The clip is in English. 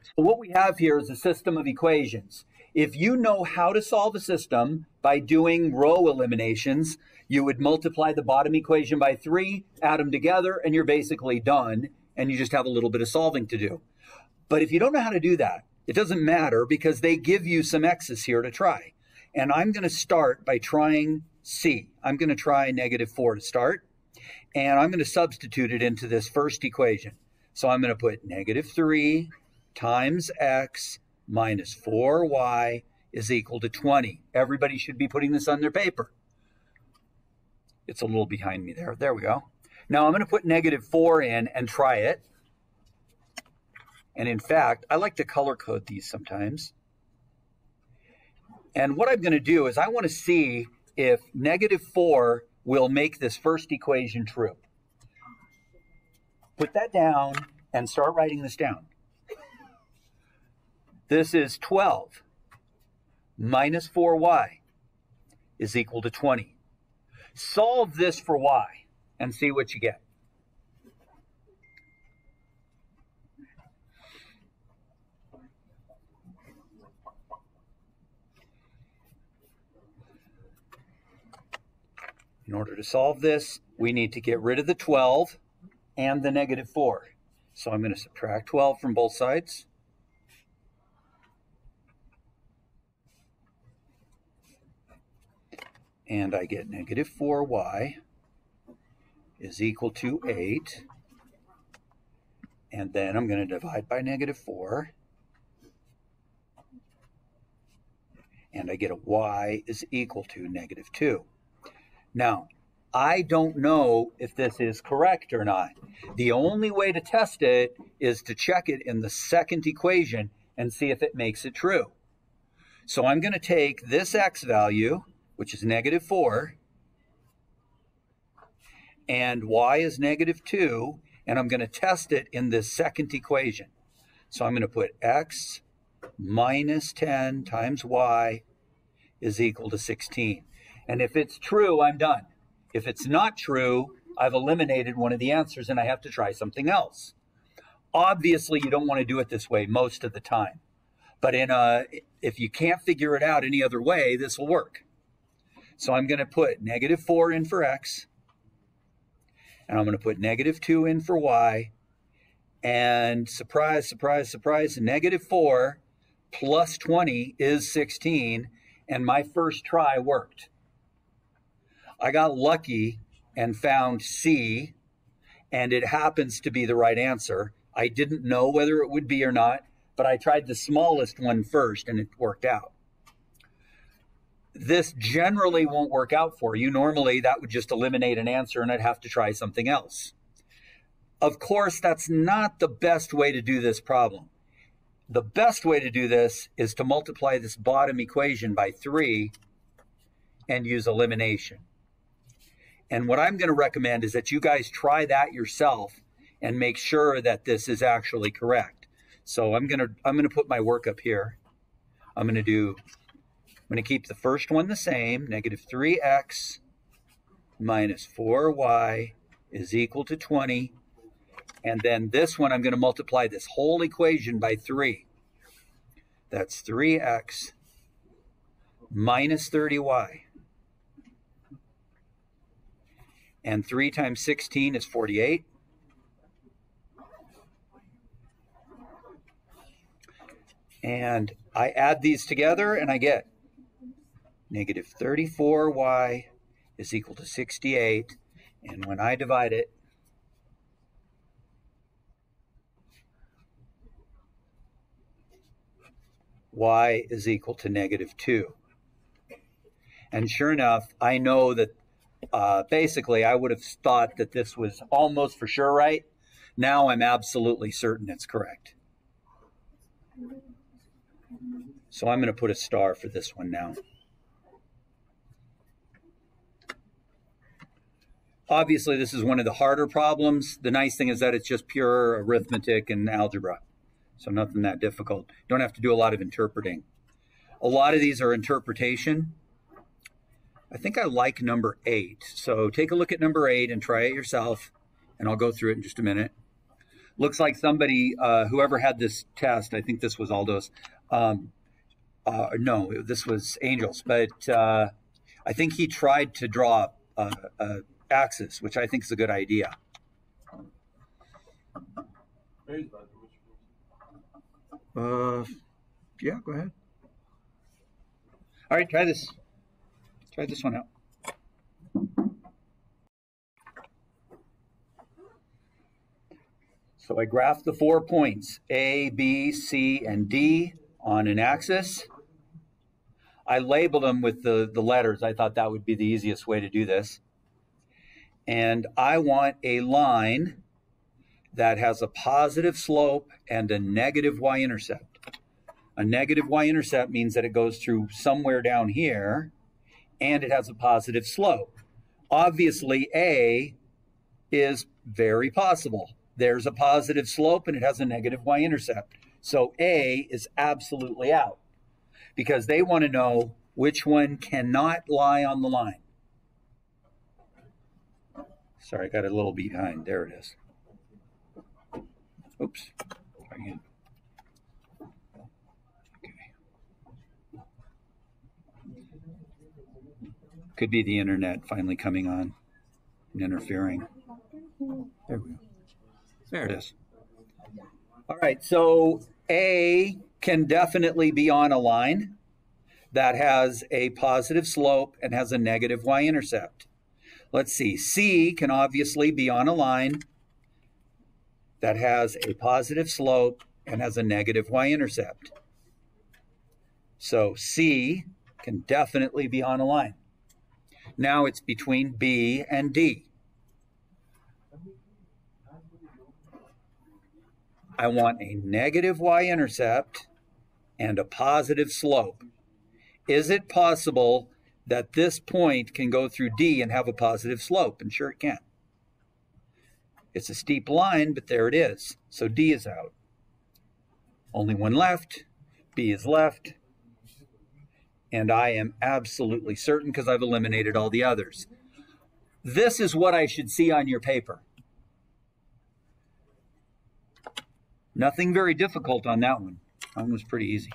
So what we have here is a system of equations. If you know how to solve a system by doing row eliminations, you would multiply the bottom equation by 3, add them together, and you're basically done, and you just have a little bit of solving to do. But if you don't know how to do that, it doesn't matter because they give you some x's here to try. And I'm going to start by trying C. I'm going to try -4 to start, and I'm going to substitute it into this first equation. So I'm going to put -3 times x minus 4y is equal to 20. Everybody should be putting this on their paper. It's a little behind me there. There we go. Now I'm going to put -4 in and try it. And in fact, I like to color code these sometimes. And what I'm going to do is I want to see if -4 will make this first equation true. Put that down and start writing this down. This is 12 minus 4y is equal to 20. Solve this for y and see what you get. In order to solve this, we need to get rid of the 12 and the -4. So I'm going to subtract 12 from both sides. And I get -4y is equal to 8. And then I'm going to divide by -4. And I get a y is equal to -2. Now, I don't know if this is correct or not. The only way to test it is to check it in the second equation and see if it makes it true. So I'm going to take this x value, which is -4, and y is -2, and I'm going to test it in this second equation. So I'm going to put x minus 10 times y is equal to 16. And if it's true, I'm done. If it's not true, I've eliminated one of the answers and I have to try something else. Obviously, you don't want to do it this way most of the time. But if you can't figure it out any other way, this will work. So I'm going to put -4 in for x, and I'm going to put -2 in for y, and surprise, surprise, surprise, -4 plus 20 is 16, and my first try worked. I got lucky and found C, and it happens to be the right answer. I didn't know whether it would be or not, but I tried the smallest one first, and it worked out. This generally won't work out for you. Normally, that would just eliminate an answer, and I'd have to try something else. Of course, that's not the best way to do this problem. The best way to do this is to multiply this bottom equation by 3 and use elimination. And what I'm going to recommend is that you guys try that yourself and make sure that this is actually correct. So I'm going to put my work up here. I'm going to keep the first one the same, -3x minus 4y is equal to 20. And then this one, I'm going to multiply this whole equation by 3. That's 3x minus 30y. And 3 times 16 is 48. And I add these together and I get -34y is equal to 68. And when I divide it, y is equal to -2. And sure enough, I know that basically I would have thought that this was almost for sure right. Now I'm absolutely certain it's correct. So I'm going to put a star for this one now. Obviously, this is one of the harder problems. The nice thing is that it's just pure arithmetic and algebra. So nothing that difficult. Don't have to do a lot of interpreting. A lot of these are interpretation. I think I like number 8. So take a look at number 8 and try it yourself. And I'll go through it in just a minute. Looks like somebody, whoever had this test, I think this was Aldo's, no, this was Angel's, but I think he tried to draw a axis, which I think is a good idea. Yeah, go ahead. All right, try this. Try this one out. So I graphed the 4 points, A, B, C, and D on an axis. I labeled them with the letters. I thought that would be the easiest way to do this. And I want a line that has a positive slope and a negative y-intercept. A negative y-intercept means that it goes through somewhere down here, and it has a positive slope. Obviously, A is very possible. There's a positive slope, and it has a negative y-intercept. So A is absolutely out, because they want to know which one cannot lie on the line. Sorry, I got a little behind. There it is. Oops. Try again. Okay. Could be the internet finally coming on and interfering. There we go. There it is. All right, so A can definitely be on a line that has a positive slope and has a negative y-intercept. Let's see, C can obviously be on a line that has a positive slope and has a negative y-intercept. So C can definitely be on a line. Now it's between B and D. I want a negative y-intercept and a positive slope. Is it possible that this point can go through D and have a positive slope? And sure it can. It's a steep line, but there it is. So D is out. Only one left. B is left. And I am absolutely certain because I've eliminated all the others. This is what I should see on your paper. Nothing very difficult on that one. That one was pretty easy.